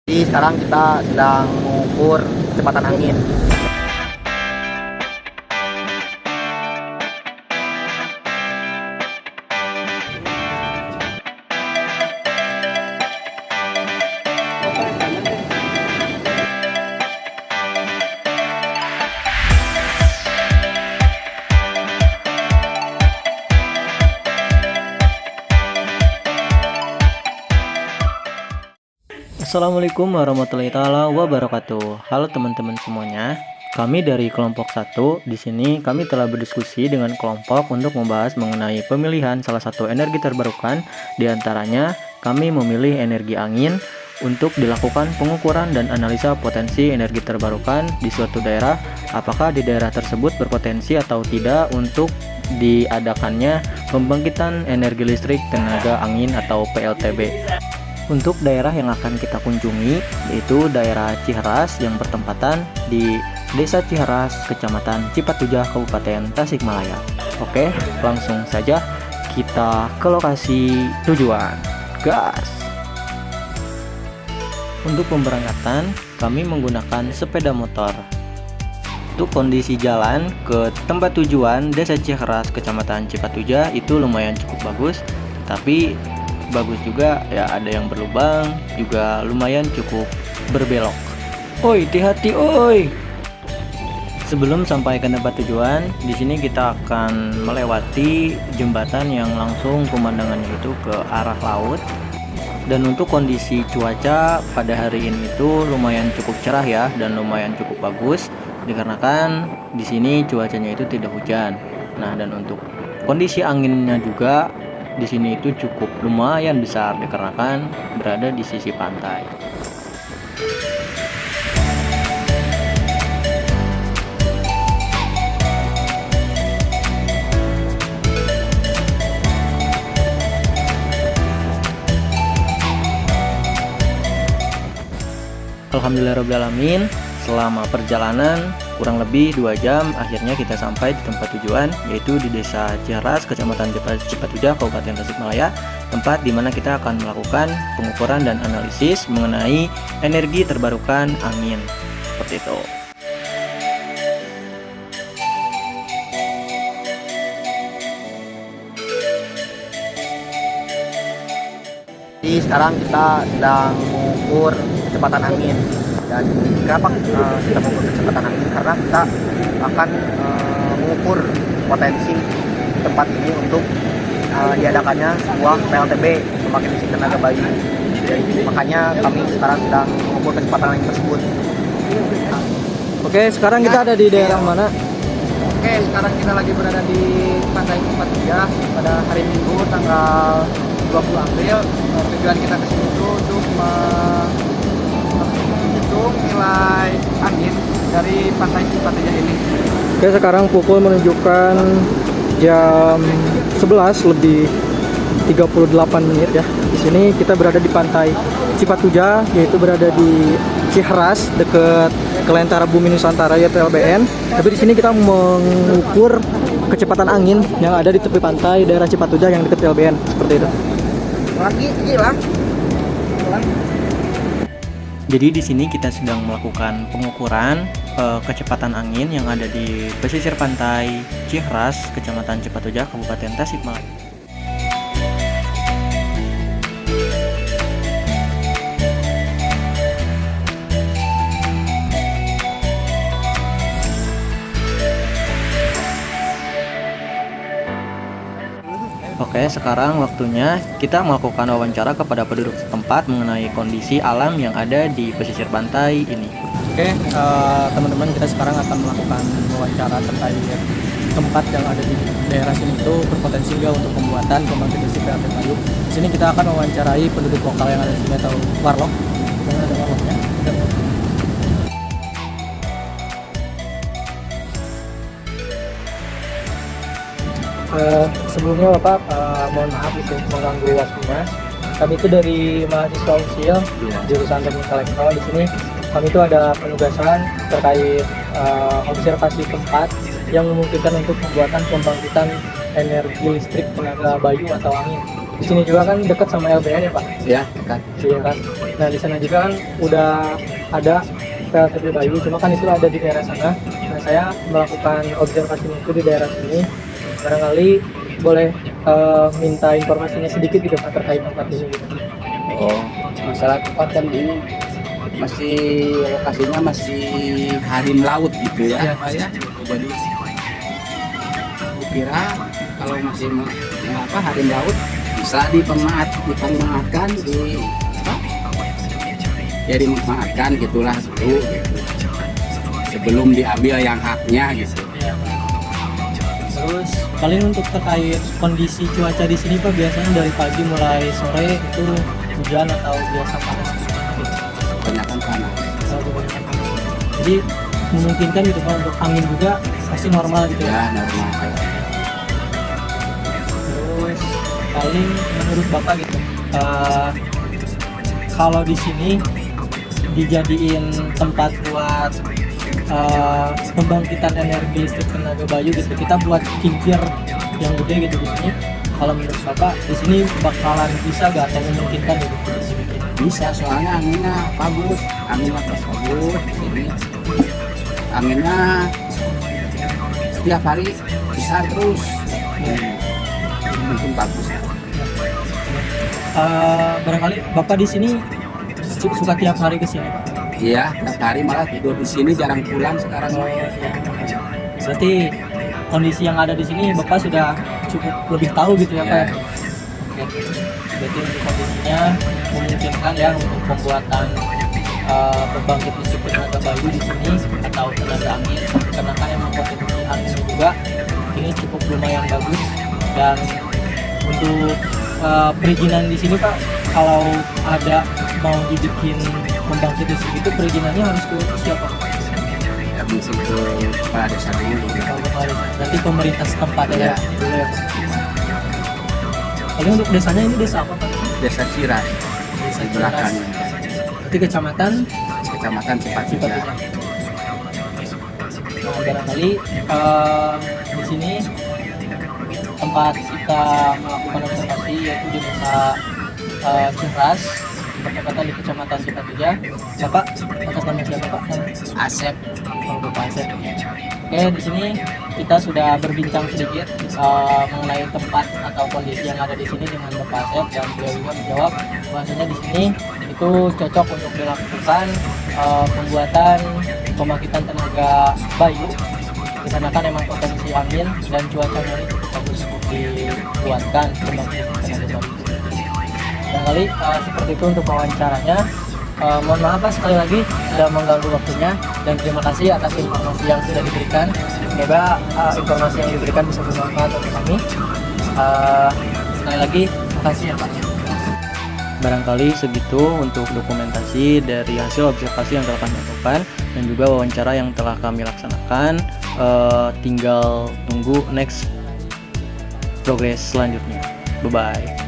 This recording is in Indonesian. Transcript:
Jadi sekarang kita sedang mengukur kecepatan angin. Assalamualaikum warahmatullahi taala wabarakatuh. Halo teman-teman semuanya. Kami dari kelompok 1 di sini kami telah berdiskusi dengan kelompok untuk membahas mengenai pemilihan salah satu energi terbarukan. Di antaranya kami memilih energi angin untuk dilakukan pengukuran dan analisa potensi energi terbarukan di suatu daerah, apakah di daerah tersebut berpotensi atau tidak untuk diadakannya pembangkitan energi listrik tenaga angin atau PLTB. Untuk daerah yang akan kita kunjungi yaitu daerah Ciheras yang bertempatan di Desa Ciheras, Kecamatan Cipatujah, Kabupaten Tasikmalaya. Oke, langsung saja kita ke lokasi tujuan. Gas! Untuk pemberangkatan, kami menggunakan sepeda motor. Untuk kondisi jalan ke tempat tujuan Desa Ciheras, Kecamatan Cipatujah itu lumayan cukup bagus, tapi bagus juga ya, ada yang berlubang, juga lumayan cukup berbelok. Oi, hati-hati oi. Sebelum sampai ke tempat tujuan, di sini kita akan melewati jembatan yang langsung pemandangannya itu ke arah laut. Dan untuk kondisi cuaca pada hari ini itu lumayan cukup cerah ya, dan lumayan cukup bagus dikarenakan di sini cuacanya itu tidak hujan. Nah, dan untuk kondisi anginnya juga di sini itu cukup lumayan besar dikarenakan berada di sisi pantai. Alhamdulillahirobbilalamin, selama perjalanan kurang lebih 2 jam akhirnya kita sampai di tempat tujuan, yaitu di Desa Ciheras, Kecamatan Cipatujah, Kabupaten Tasikmalaya, tempat di mana kita akan melakukan pengukuran dan analisis mengenai energi terbarukan angin. Seperti itu. Jadi sekarang kita sedang mengukur kecepatan angin. Dan kenapa kita mengukur kecepatan angin? Karena kita akan mengukur potensi tempat ini untuk diadakannya sebuah PLTB, pembangkit listrik tenaga bayu. Jadi, makanya kami sekarang sedang mengukur kecepatan angin tersebut. Oke, sekarang kita ada di daerah mana? Oke, sekarang kita lagi berada di Pantai Cipatujah pada hari Minggu tanggal 20 April. Tujuan kita ke sini itu untuk menghitung nilai angin dari Pantai Cipatujah ini. Oke, sekarang pukul menunjukkan jam 11 lebih 38 menit ya. Di sini kita berada di Pantai Cipatujah, yaitu berada di Ciheras dekat Kelentara Bumi Nusantara ya PLBN. Tapi di sini kita mengukur kecepatan angin yang ada di tepi pantai daerah Cipatujah yang dekat PLBN, seperti itu. Lagi gila. Jadi di sini kita sedang melakukan pengukuran kecepatan angin yang ada di pesisir pantai Ciheras, Kecamatan Cipatujah, Kabupaten Tasikmalaya. Oke, sekarang waktunya kita melakukan wawancara kepada penduduk setempat mengenai kondisi alam yang ada di pesisir pantai ini. Oke, teman-teman, kita sekarang akan melakukan wawancara terkait tempat yang ada di daerah sini itu berpotensi nggak untuk pembuatan pembangkit listrik tenaga bayu. Di sini kita akan mewawancarai penduduk lokal yang ada di sini atau warlock. Yang ada warlocknya. Sebelumnya Bapak, mohon maaf itu mengganggu waktunya. Kami itu dari mahasiswa Unsil, jurusan Teknik Elektro. Di sini kami itu ada penugasan terkait observasi tempat yang memungkinkan untuk pembuatan pembangkitan energi listrik tenaga bayu atau angin. Di sini juga kan dekat sama LBN ya Pak? Ya, kan. Iya kan. Nah di sana juga kan udah ada PLTP Bayu, cuma kan itu ada di daerah sana. Nah saya melakukan observasi mutu di daerah sini. Barangkali boleh minta informasinya sedikit gitu Pak terkait tempat ini gitu. Oh, masalah tempat kan ini masih lokasinya masih harim laut gitu ya, Iya. Pak ya. Jadi kira kalau masih harim laut bisa dipemanfaatkan ya dimanfaatkan gitulah dulu gitu. Sebelum diambil yang haknya gitu. Terus paling untuk terkait kondisi cuaca di sini Pak, biasanya dari pagi mulai sore itu hujan atau biasa panas gitu. Kebanyakan panas. Jadi memungkinkan gitu Pak untuk angin juga pasti normal gitu ya. Ya normal. Terus paling menurut Bapak gitu, kalau di sini dijadiin tempat buat pembangkitan energi listrik tenaga Bayu gitu, kita buat kincir yang gede gitu di sini. Kalau menurut Bapak di sini bakalan bisa gak atau memungkinkan gitu? Bisa, soalnya anginnya bagus, anginnya pas bagus di sini. Anginnya setiap hari bisa terus. Mungkin bagus. Barangkali Bapak di sini suka tiap hari ke sini Pak? Iya, tiap hari malah tidur di sini, jarang pulang sekarang. Berarti kondisi yang ada di sini Bapak sudah cukup lebih tahu gitu ya Pak? Ya. Oke. Berarti untuk kondisinya memungkinkan ya untuk pembuatan pembangkit listrik tenaga Bayu di sini atau tenaga angin, karena kan emang potensi angin juga ini cukup lumayan bagus. Dan untuk perizinan di sini Pak, kalau ada mau dibikin pembangkit listrik itu perizinannya harus ke siapa? Ya mungkin ke kepala desa dulu. Nanti pemerintah setempat ya. Ya. Dulu ya. Paling untuk desanya ini desa apa Pak? Desa Ciras Desa di belakangnya. Itu kecamatan Kecamatan Cipatujah. Cipatujah. Nah, barangkali di sini tempat kita melakukan observasi yaitu di desa Ciras, tepatnya di kecamatan Cipatujah. Bapak atas nama siapa Pak? Asep. Oh, Bapak Asep. Oke, di sini kita sudah berbincang sedikit mengenai tempat atau kondisi yang ada di sini dengan Bapak Asep, dan beliau juga menjawab bahwasanya di sini itu cocok untuk dilakukan pembuatan pembangkitan tenaga Bayu, dikarenakan emang potensi angin dan cuacanya ini cukup bagus untuk dibuatkan pembangkitan tenaga Bayu. Barangkali seperti itu untuk wawancaranya. Mohon maaf Pak sekali lagi sudah mengganggu waktunya, dan terima kasih atas informasi yang sudah diberikan. Semoga informasi yang diberikan bisa bermanfaat untuk kami. Sekali lagi terima kasih ya Pak. Barangkali segitu untuk dokumentasi dari hasil observasi yang telah kami lakukan dan juga wawancara yang telah kami laksanakan. Tinggal tunggu next progres selanjutnya. Bye-bye.